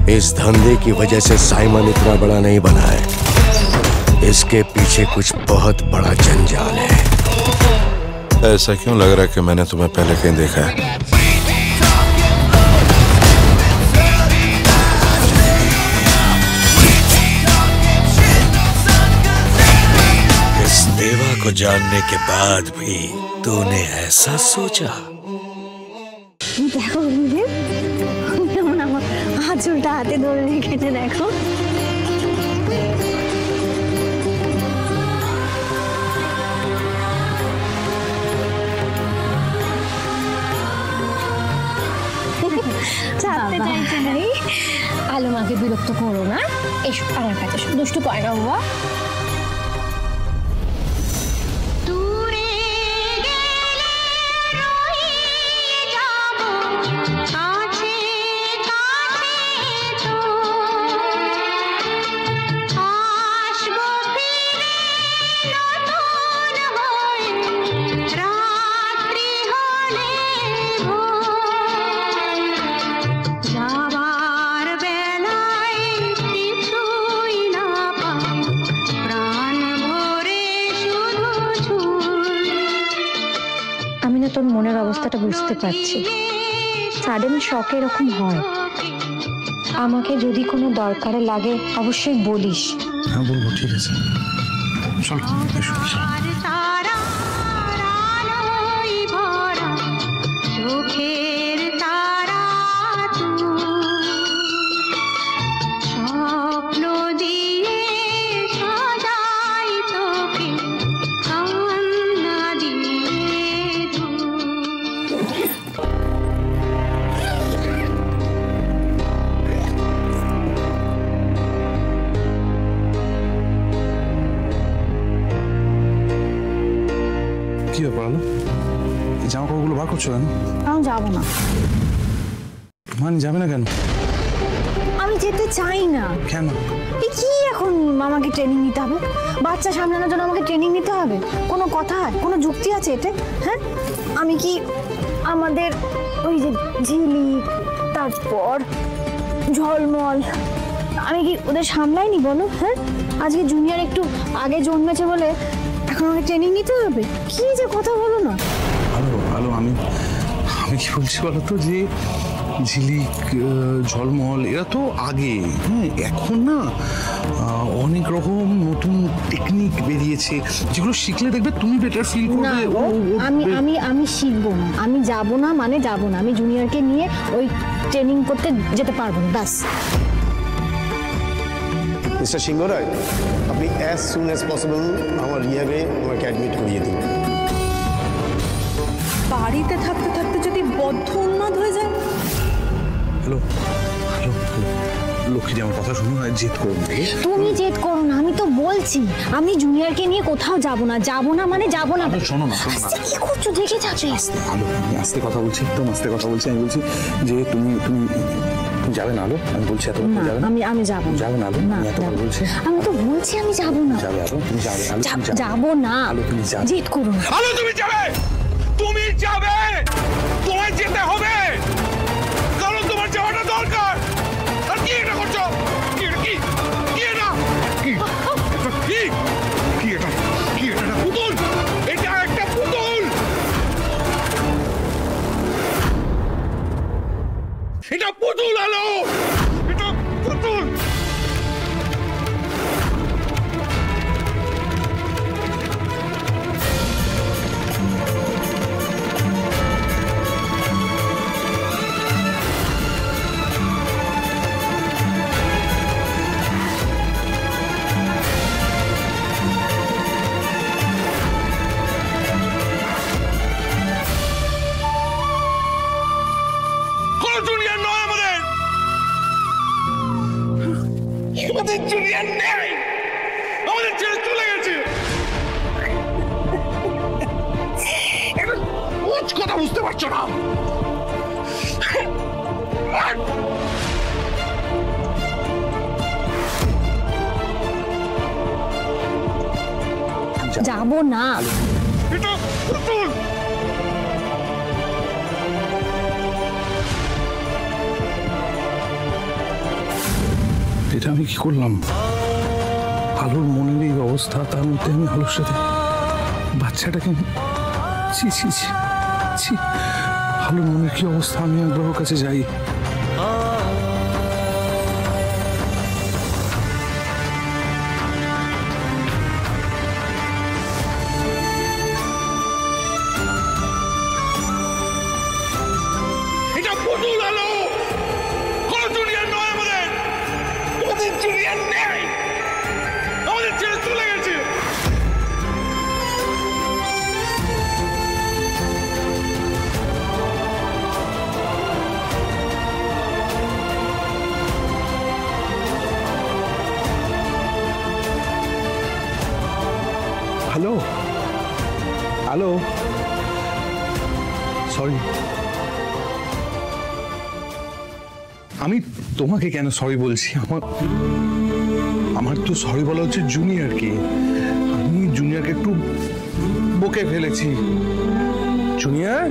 इस धंधे की वजह से साइमन इतना बड़ा नहीं बना है। इसके पीछे कुछ बहुत बड़ा जंजाल है। ऐसा क्यों लग रहा है कि मैंने तुम्हें पहले कहीं देखा है? इस देवा को जानने के बाद भी तूने ऐसा सोचा? देखो हाथ चुलटा हाथे धरे রেখেছে দেখো। চাপতে চাইছে না। আলো মাকে বিরক্ত করো না। এসো আমার কাছে দুষ্টু করে না বাবা। তোর মনের অবস্থাটা বুঝতে পারছি। সাডেন শক এরকম হয়। আমাকে যদি কোনো দরকারে লাগে অবশ্যই বলিস। হ্যাঁ বলবো, ঠিক আছে। চল এসো। কি ব্যাপার আলো? এই জামা কাপড়গুলো বার করছো কেন? আমি যাবো না। মানে যাবে না কেন? আমি যেতে চাই না। কেন? এই কি এখন মামাকে ট্রেনিং নিতে হবে? বাচ্চা সামলানোর জন্য আমাকে ট্রেনিং নিতে হবে? কোনো কথা, কোনো যুক্তি আছে এতে? হ্যাঁ, আমি কি আমাদের ওই যে ঝিলিক, তারপর ঝলমল, আমি কি ওদের সামলাইনি বলো? হ্যাঁ, আজকে জুনিয়র একটু আগে জন্মেছে বলে এখন আমাকে ট্রেনিং নিতে হবে? কি যে কথা বলো না। আলো আলো, আমি কি বলছি বলো তো, যে ঝিলিক, ঝলমল এরা তো আগে, হ্যাঁ, এখন না অনেক রকম নতুন টেকনিক বেরিয়েছে যেগুলো শিখলে দেখবে তুমি বেটার ফিল করবে। আমি শিখবো না, আমি যাব না, মানে যাব না। আমি জুনিয়রকে নিয়ে ওই ট্রেনিং করতে যেতে পারবো না, ব্যাস। মিস্টার সিংহ রায়, আপনি অ্যাজ সুন অ্যাজ পসিবল আমার রিহ্যাবে আমাকে অ্যাডমিট করিয়ে দিন। বাড়িতে থাকতে থাকতে যদি বদ্ধ উন্মাদ হয়ে যায়। হ্যালো হ্যালো হ্যালো, লক্ষ্মী আমার কথা শুনো, জেদ করো না। তুমি জেদ করো না, আমি তো বলছি আমি জুনিয়রকে নিয়ে কোথাও যাব না, যাব না মানে যাব না। শোনো না, কি করছো দেখে যাচ্ছে। আলো, আমি আস্তে কথা বলছি, একদম আস্তে কথা বলছি। আমি বলছি যে তুমি যাবে না আলো, আমি বলছি এত যাবে না। আমি যাব না। যাবে না আলো, আমি এত কথা বলছি। আমি তো বলছি আমি যাব না। যাবে আলো, তুমি যাবে আলো, যাব না। আলো তুমি যাবে। জেদ করো না আলো, তুমি যাবে, তুমি যাবে, তোমায় যেতে হবে, কারণ তোমার যাওয়াটা দরকার। আর কি এটা করছো? কি এটা? কি এটা? পুতুল, এটা একটা পুতুল, এটা পুতুল আলো, এটা পুতুল। জুনিয়র নয় আমাদের জুনিয়র নেই, আমাদের ছেড়ে চলে গেছে। কথা বুঝতে পারছো না? যাব না। এটা পুতুল। এটা আমি কি করলাম? আলোর মনের এই অবস্থা, তার মধ্যে আমি আলোর সাথে বাচ্চাটাকে, ছি ছি ছি ছি, আলোর মনের কি অবস্থা! আমি একবার ওর কাছে যাই। এটা পুতুল আলো, কোন জুনিয়র নয় আমাদের, আমাদের জুনিয়র নেই, আমাদের ছেড়ে চলে গেছে। Hello hello, sorry. আমি তোমাকে কেন সরি বলছি? আমার তো সরি বলা হচ্ছে জুনিয়রকে। আমি জুনিয়রকে একটু বকে ফেলেছি। জুনিয়র,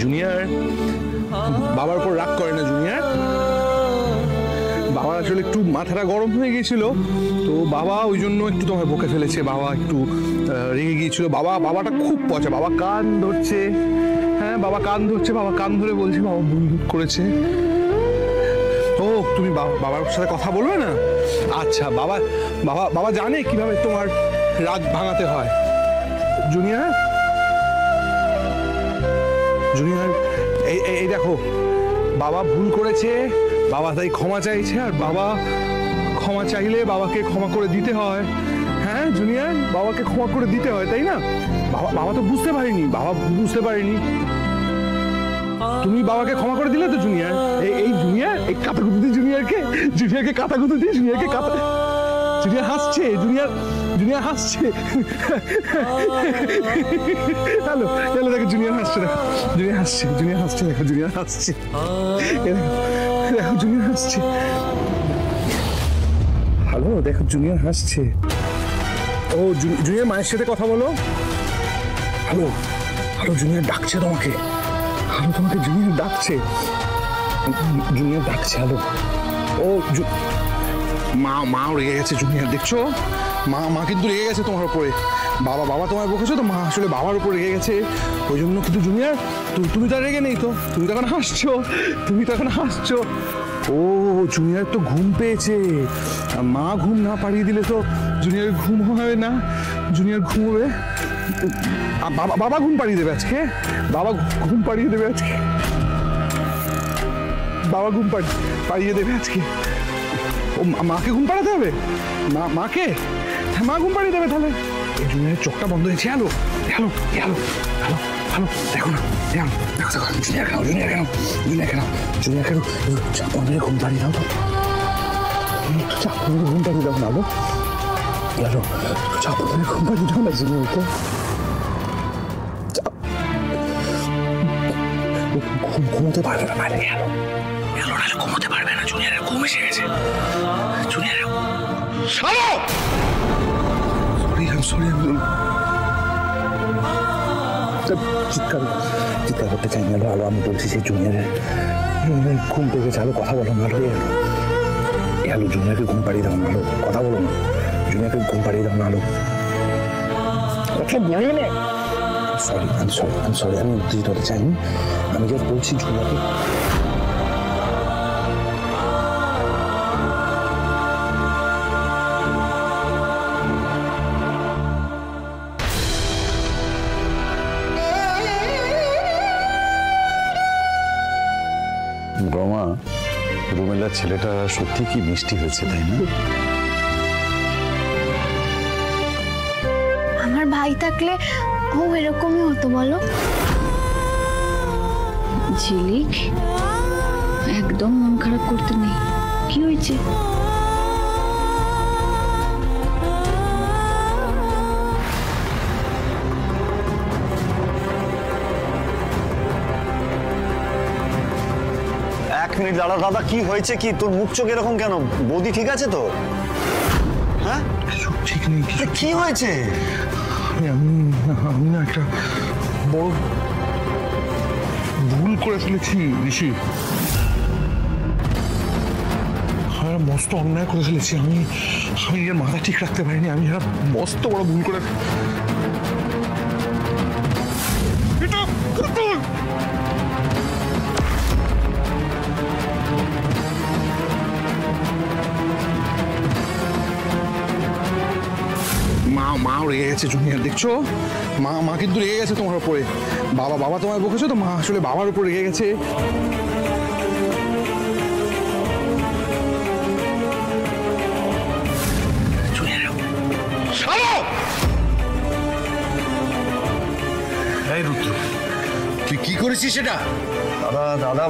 জুনিয়র বাবার উপর রাগ করে না। জুনিয়র, বাবার আসলে একটু মাথাটা গরম হয়ে গিয়েছিল, তো বাবা ওই জন্য একটু তোমায় বকে ফেলেছে। বাবা একটু রেগে গিয়েছিল। বাবাটা খুব পচা। বাবা কান ধরছে। হ্যাঁ, বাবা কান ধরছে। বাবা কান ধরে বলছে বাবা ভুল করেছে। ও, তুমি বাবার সাথে কথা বলবে না? আচ্ছা, বাবা বাবা বাবা জানে কিভাবে তোমার রাগ ভাঙাতে হয়। জুনিয়র, জুনিয়র, এই দেখো, বাবা ভুল করেছে, বাবা তাই ক্ষমা চাইছে। আর বাবা ক্ষমা চাইলে বাবাকে ক্ষমা করে দিতে হয়। হ্যাঁ জুনিয়র, বাবাকে ক্ষমা করে দিতে হয়, তাই না? বাবা তো বুঝতে পারিনি, বাবা বুঝতে পারিনি। তুমি বাবাকে ক্ষমা করে দিলে তো জুনিয়র? এই জুনিয়র, এই কাতাকুতু দিয়ে জুনিয়রকে কাতাকুতু দিয়ে জুনিয়রকে জুনিয়র হাসছে। জুনিয়র হাসছে। হ্যালো হ্যালো, দেখো জুনিয়র হাসছে। দেখো জুনিয়র হাসছে। জুনিয়র হাসছে। দেখো জুনিয়র হাসছে। দেখো জুনিয়র হাসছে। হ্যালো, দেখো জুনিয়র হাসছে। ও, জুনিয়র মায়ের সাথে কথা বলো। হ্যালো হ্যালো, জুনিয়র ডাকছে তোমাকে। হ্যালো, তোমাকে জুনিয়র ডাকছে। জুনিয়র ডাকছে। হ্যালো। ও, মাও রেগে গেছে। জুনিয়র দেখছো, মা কিন্তু রেগে গেছে তোমার উপরে। বাবা তোমায় বকেছো তো, মা আসলে বাবার উপর রেগে গেছে। ওই জন্য কিন্তু জুনিয়র, তুমি তো রেগে নেই তো, তুমি তো এখন হাসছো। ও, জুনিয়র তো ঘুম পেয়েছে। মা ঘুম না পাড়িয়ে দিলে তো জুনিয়র ঘুম হবে না। জুনিয়র ঘুমোবে। বাবা ঘুম পাড়িয়ে দেবে আজকে। বাবা ঘুম পাড়িয়ে দেবে আজকে। বাবা ঘুম পাড়িয়ে দেবে আজকে। ও, মাকে ঘুম পাড়াতে হবে? মাকে? হ্যাঁ, মা ঘুম পাড়িয়ে দেবে তাহলে। এই জুনিয়রের চোখটা বন্ধ হয়েছে। Hello hello hello hello hello, দেখো না, দেখো জুনিয়র কেন চাপা মেরে ঘুম পাড়িয়ে দাও তো। চাপা মেরে ঘুম পাড়িয়ে দাও না। হ্যালো, চাপা মেরে ঘুম পাড়িয়ে দাও না জুনিয়রকে। ঘুমোতে পারবে না বাইরে। হ্যালো নাহলে ঘুমোতে পারবে না। জুনিয়রের ঘুম এসে গেছে। জুনিয়রের সরি, চিৎকার করতে চাই না। আলো, আমি বলছি যে জুনিয়রের ঘুম পেয়ে গেছে। আলো, কথা বলো না। আলো, জুনিয়রকে ঘুম পাড়িয়ে দাও না। আলো, কথা বলো না। জুনিয়রকে ঘুম পাড়িয়ে দাও না। আলো, কথা বলো না। সরি, আমি উত্তেজিত হতে চাইনি। আমি যা বলছি জুনিয়রকে। রমা, রুমেলার ছেলেটা সত্যি কি মিষ্টি হয়েছে, তাই না? আমার ভাই থাকলে ও এরকমই হতো বলো। ঝিলিক, একদম মন খারাপ করতে নেই। কি হয়েছে? মিনিট দাঁড়া দাদা, কি হয়েছে? কি তোর মুখ চোখ এরকম কেন? বৌদি ঠিক আছে তো? হ্যাঁ, ঠিক নেই। কি হয়েছে? আমি না একটা বড় ভুল করে ফেলেছি ঋষি। আমি মস্ত অন্যায় করে ফেলেছি। আমি এর মাথা ঠিক রাখতে পারিনি। আমি একটা মস্ত বড় ভুল করে মাও রেগে গেছে জুনিয়র, দেখছো? মা কিন্তু রেগে গেছে তোমার উপরে। বাবা তোমায় বকেছো তো, মা আসলে বাবার উপর রেগে গেছে। তুই কি করেছিস সেটা? দাদা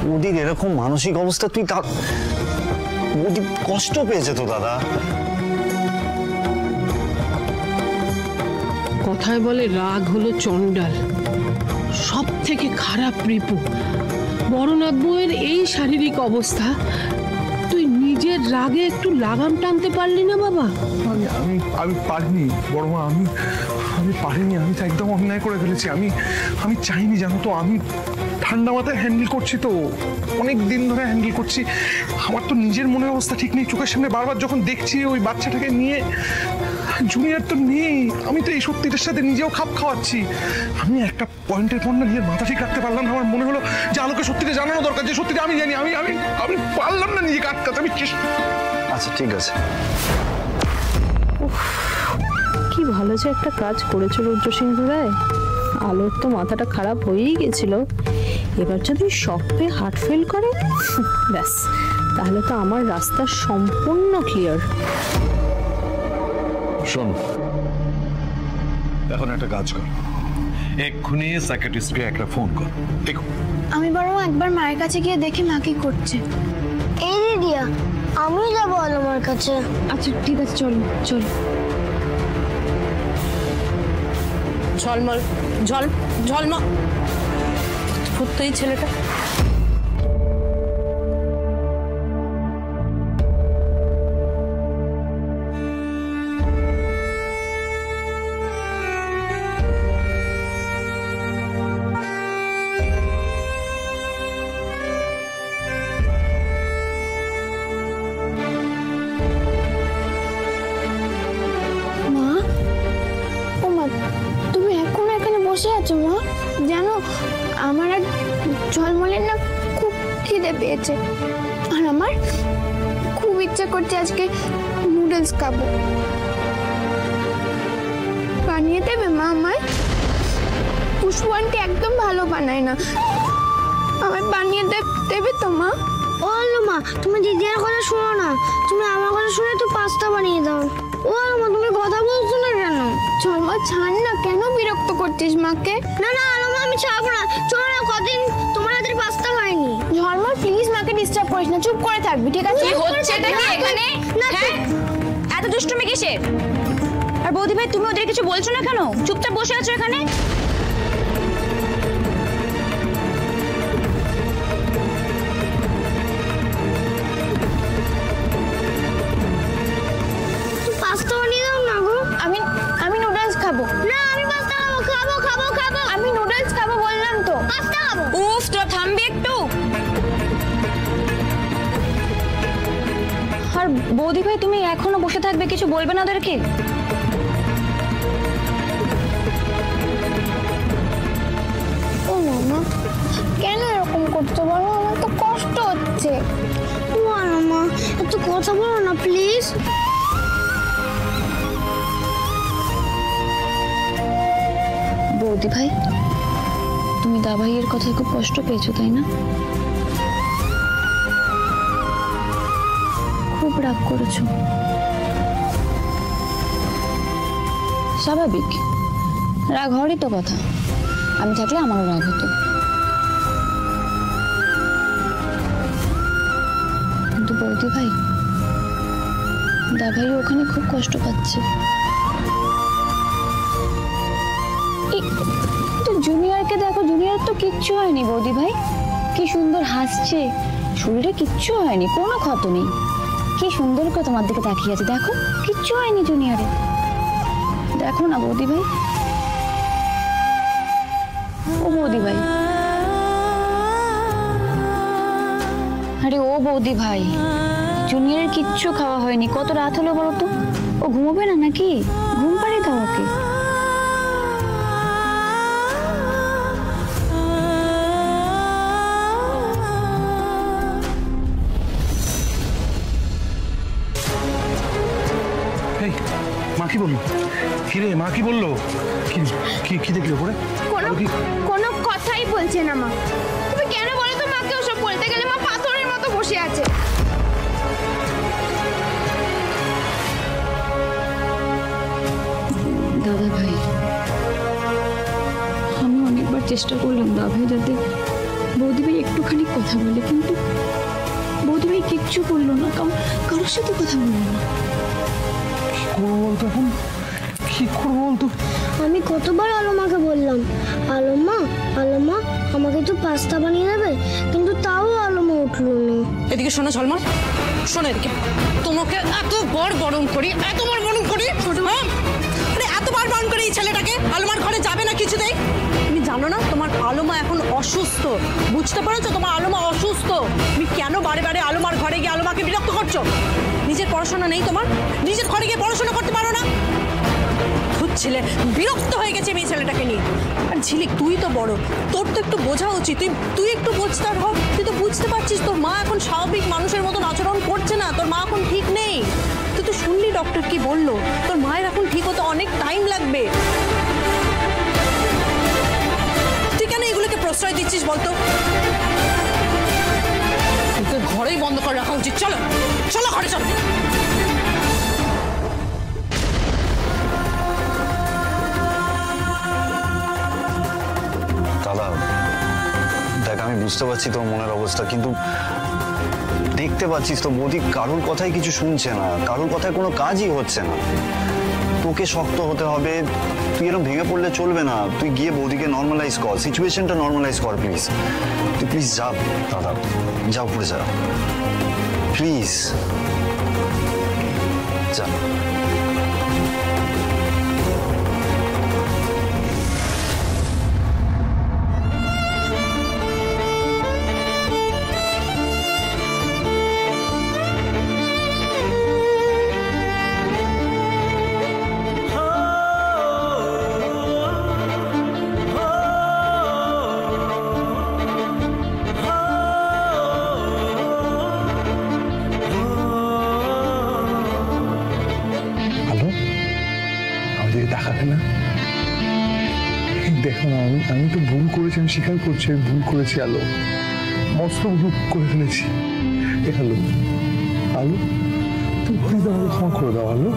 বৌদির এরকম মানসিক অবস্থা, তুই বৌদি কষ্ট পেয়েছে তো দাদা। কথায় বলে রাগ হলো চণ্ডাল, সব থেকে খারাপ রিপু। বড়নাথ বউয়ের এই শারীরিক অবস্থা, তুই নিজের রাগে একটু লাগাম টানতে পারলি না বাবা? আমি পারিনি বড় মা, আমি পারিনি। আমি তো একদম অন্যায় করে ফেলেছি। আমি চাইনি, জানো তো। আমি ঠান্ডা মাথায় হ্যান্ডেল করছি তো, অনেক দিন ধরে হ্যান্ডেল করছি। আমার তো নিজের মনের অবস্থা ঠিক নেই। চোখের সামনে বারবার যখন দেখছি ওই বাচ্চাটাকে নিয়ে, জুনিয়র তো নেই, আমি তো এই সত্যিটার সাথে নিজেও খাপ খাওয়াচ্ছি। আমি একটা পয়েন্টের পর না নিজের মাথা ঠিক রাখতে পারলাম না। আমার মনে হলো যে আলোকে সত্যিটা জানানো দরকার, যে সত্যিটা আমি জানি। আমি পারলাম না নিজেকে আটকাতে। আমি আচ্ছা ঠিক আছে। কি ভালো যে একটা কাজ করেছো রুদ্রসিংহ রায়। আলোর তো মাথাটা খারাপ হয়েই গেছিল, এবার যদি শক পেয়ে হার্ট ফেল করে ব্যাস, তাহলে তো আমার রাস্তা সম্পূর্ণ ক্লিয়ার। শোন, এখন একটা কাজ কর, এক্ষুনি সাইকিয়াট্রিস্টকে একটা ফোন কর। দেখো, আমি বরং একবার মায়ের কাছে গিয়ে দেখি মা কি করছে। এই দিদিয়া, আমি যাবো আলমার কাছে। আচ্ছা ঠিক আছে, চল চল। ঝলমল ঝলমল ফুটতো এই ছেলেটা। বসে আছো মা? জানো আমার আর ঝলমলের না খুব খিদে পেয়েছে, আর আমার খুব ইচ্ছা করছে আজকে নুডলস খাবো। বানিয়ে দেবে মা আমায়? পুষ্পু আন্টি একদম ভালো বানায় না, আমায় বানিয়ে দেবে তো মা? ও আলমা, তুমি দিদির কথা শোনো না, তুমি আমার কথা শুনে তো পাস্তা বানিয়ে দাও। ও আলমা, তুমি কথা বলছো না কেন? ঝলমল ছাড় না, কেন বিরক্ত করছিস মাকে? না না আলমা, আমি ছাড়বো না। চলো না, কদিন তোমার হাতের পাস্তা হয়নি। ঝলমল প্লিজ মাকে ডিস্টার্ব করিস না, চুপ করে থাকবি ঠিক আছে? কি হচ্ছে এটা কি এখানে? হ্যাঁ, এত দুষ্টুমি কিসের? আর বৌদি ভাই, তুমি ওদের কিছু বলছো না কেন? চুপচাপ বসে আছো এখানে। পাস্তা বানিয়ে দাও না গো। আমি নুডলস খাবো। না, আমি পাস্তা খাবো। খাবো খাবো খাবো। আমি নুডলস খাবো বললাম তো। পাস্তা খাবো। উফ, তোরা থামবি একটু? আর বৌদি ভাই, তুমি এখনো বসে থাকবে, কিছু বলবে না ওদেরকে? ও মামা, কেন এরকম করছো বলো? আমার তো কষ্ট হচ্ছে। ও আলমা, একটু কথা বলো না প্লিজ। বৌদি ভাই, তুমি দাভাইয়ের কথায় খুব কষ্ট পেয়েছো তাই না? খুব রাগ করেছো? স্বাভাবিক, রাগ হওয়ারই তো কথা। আমি থাকলে আমারও রাগ হতো, কিন্তু বৌদি ভাই, দাভাই ওখানে খুব কষ্ট পাচ্ছে। জুনিয়রকে দেখো, জুনিয়র তো কিচ্ছু হয়নি বৌদি ভাই, কি সুন্দর হাসছে, শরীরে কিচ্ছু হয়নি, কোনো ক্ষত নেই, কি সুন্দর করে তোমার দিকে তাকিয়ে আছে, দেখো কিচ্ছু হয়নি জুনিয়রে, দেখো না বৌদি ভাই। ও বৌদি ভাই, আরে ও বৌদি ভাই, জুনিয়রের কিচ্ছু খাওয়া হয়নি। কত রাত হলো বলো তো? ও ঘুমোবে না নাকি? ঘুম পাড়িয়ে দাও ওকে। মা কি বললো? কিরে মা কি বললো? কি দেখলো পরে? কোনো কথাই বলছে না মা। তুমি কেন বলো তো মাকে ওসব বলতে গেলে? মা পাথরের মতো বসে আছে। দাদা ভাই, আমি অনেকবার চেষ্টা করলাম দাদা ভাই যাতে বৌদি ভাই একটুখানি কথা বলে, কিন্তু বৌদি ভাই কিচ্ছু বললো না, কারোর সাথে কথা বললো না। এখন কি করবো বলতো? আমি কতবার আলোমাকে বললাম, আলোমা আমাকে তো পাস্তা বানিয়ে দেবে, কিন্তু তাও আলোমা উঠলো না। এদিকে শোনো ঝলমল, শোনো এদিকে। তোমাকে এতবার বারণ করি, এতবার বারণ করি এই ছেলেটাকে আলোমার ঘরে যাবে না কিছুতেই। তুমি জানো না তোমার আলোমা এখন অসুস্থ? বুঝতে পারছো তোমার আলোমা অসুস্থ? তুমি কেন বারে বারে আলোমার ঘরে গিয়ে আলোমাকে বিরক্ত করছো? নিজের পড়াশোনা নেই তোমার? নিজের ঘরে গিয়ে পড়াশোনা করতে পারো না? ছেলে বিরক্ত হয়ে গেছে এই ছেলেটাকে নিয়ে। আর ঝিলিক, তুই তো বড়, তোর তো একটু বোঝা উচিত। তুই একটু বুঝতার হ। তুই তো বুঝতে পারছিস তোর মা এখন স্বাভাবিক মানুষের মতন আচরণ করছে না, তোর মা এখন ঠিক নেই। তুই তো শুনলি ডক্টর কি বললো? তোর মায়ের এখন ঠিক হতে অনেক টাইম লাগবে। তুই কেন এগুলোকে প্রশ্রয় দিচ্ছিস বলতো? তোর ঘরেই বন্ধ করে রাখা উচিত। চলো চলো ঘরে চলো। দাদা দেখ, আমি বুঝতে পারছি তোর মনের অবস্থা, কিন্তু দেখতে পাচ্ছিস তো বৌদি কারোর কথাই কিছু শুনছে না, কারোর কথায় কোনো কাজই হচ্ছে না। তোকে শক্ত হতে হবে, তুই এরকম ভেঙে পড়লে চলবে না। তুই গিয়ে বৌদিকে নর্মালাইজ কর, সিচুয়েশনটা নর্মালাইজ কর প্লিজ। তুই প্লিজ যা দাদা, যা উপরে যা প্লিজ, যা। দেখো না, আমি তো ভুল করেছি, আমি স্বীকার করছি আমি ভুল করেছি। আলো, মস্ত ভুল করে ফেলেছি। আলো তুমি প্লিজ আমাকে ক্ষমা করে দাও। আলো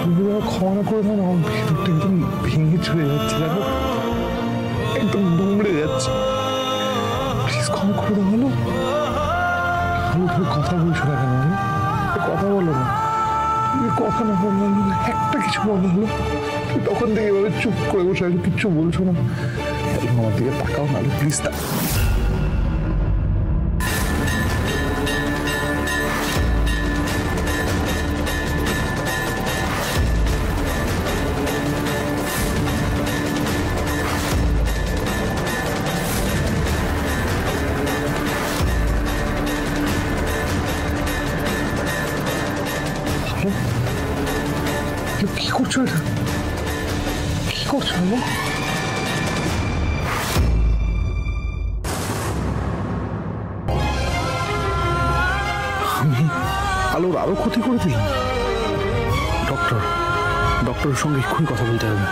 তুমি যদি আমাকে ক্ষমা না করে দাও না, আমার ভেতরটা একদম ভেঙে চলে যাচ্ছে, দেখো একদম দুমড়ে যাচ্ছে। প্লিজ ক্ষমা করে দাও। আলো তুমি কথা বলছো না কেন? কথা বলো না, কথা না বললো, একটা কিছু বলো। হলো তখন থেকে এভাবে চুপ করে বসে আছে, কিচ্ছু বলছো না। আমার দিকে তাকাও না প্লিজ। কি করছো এটা? কি করছো? আমি আলোর আরো ক্ষতি করে দিলাম। ডক্টরের সঙ্গে এক্ষুনি কথা বলতে হবে।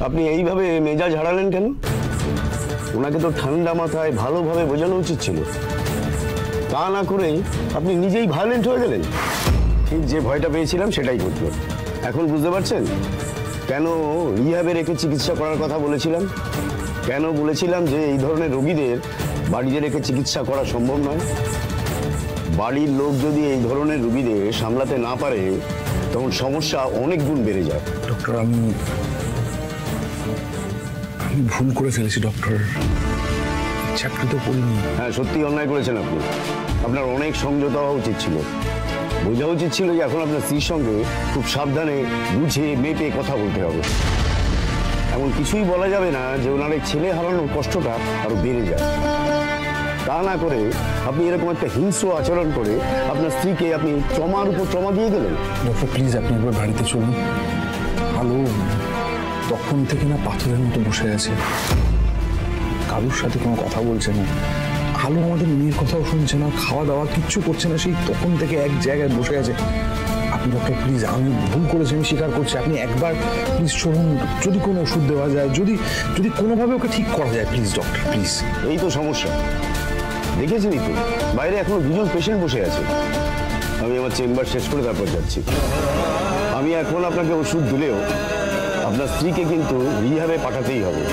আপনি এইভাবে মেজাজ হারালেন কেন? ওনাকে তো ঠান্ডা মাথায় ভালোভাবে বোঝানো উচিত ছিল। তা না করে আপনি নিজেই ভায়োলেন্ট হয়ে গেলেন। ঠিক যে ভয়টা পেয়েছিলাম সেটাই ঘটল। এখন বুঝতে পারছেন কেন রিহ্যাবে রেখে চিকিৎসা করার কথা বলেছিলাম? কেন বলেছিলাম যে এই ধরনের রোগীদের বাড়িতে রেখে চিকিৎসা করা সম্ভব নয়? বাড়ির লোক যদি এই ধরনের রোগীদের সামলাতে না পারে তখন সমস্যা অনেক গুণ বেড়ে যায়। ডক্টর, আমি ভুল করে ফেলেছি ডক্টর। ইচ্ছাকৃত করিনি। হ্যাঁ, সত্যি অন্যায় করেছেন আপনি। আপনার অনেক সংযত হওয়া উচিত ছিল। বোঝা উচিত ছিল যে এখন আপনার স্ত্রীর সঙ্গে খুব সাবধানে বুঝে মেপে কথা বলতে হবে। এমন কিছুই বলা যাবে না যে ওনার এই ছেলে হারানোর কষ্টটা আরো বেড়ে যায়। তা না করে আপনি এরকম একটা হিংস্র আচরণ করে আপনার স্ত্রীকে আপনি ট্রমার উপর ট্রমা দিয়ে গেলেন। ডক্টর প্লিজ আপনি একবার বাড়িতে চলুন। আলো তখন থেকে না পাথরের মতো বসে আছে, কারোর সাথে কোনো কথা বলছে না। আলো আমাদের মেয়ের কথাও শুনছে না, খাওয়া দাওয়া কিচ্ছু করছে না, সেই তখন থেকে এক জায়গায় বসে আছে। আপনি ডক্টর প্লিজ, আমি ভুল করেছি, আমি স্বীকার করছি, আপনি একবার প্লিজ চলুন, যদি কোনো ওষুধ দেওয়া যায়, যদি কোনোভাবে ওকে ঠিক করা যায়, প্লিজ ডক্টর প্লিজ। এই তো সমস্যা, দেখেছেনই তো বাইরে এখনো দুজন পেশেন্ট বসে আছে। আমি আমার চেম্বার শেষ করে তারপর যাচ্ছি। আমি এখন আপনাকে ওষুধ দিলেও আপনার স্ত্রীকে কিন্তু রিহাবে পাঠাতেই হবে।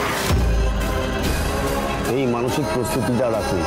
এই মানসিক প্রস্তুতিটা রাখুন।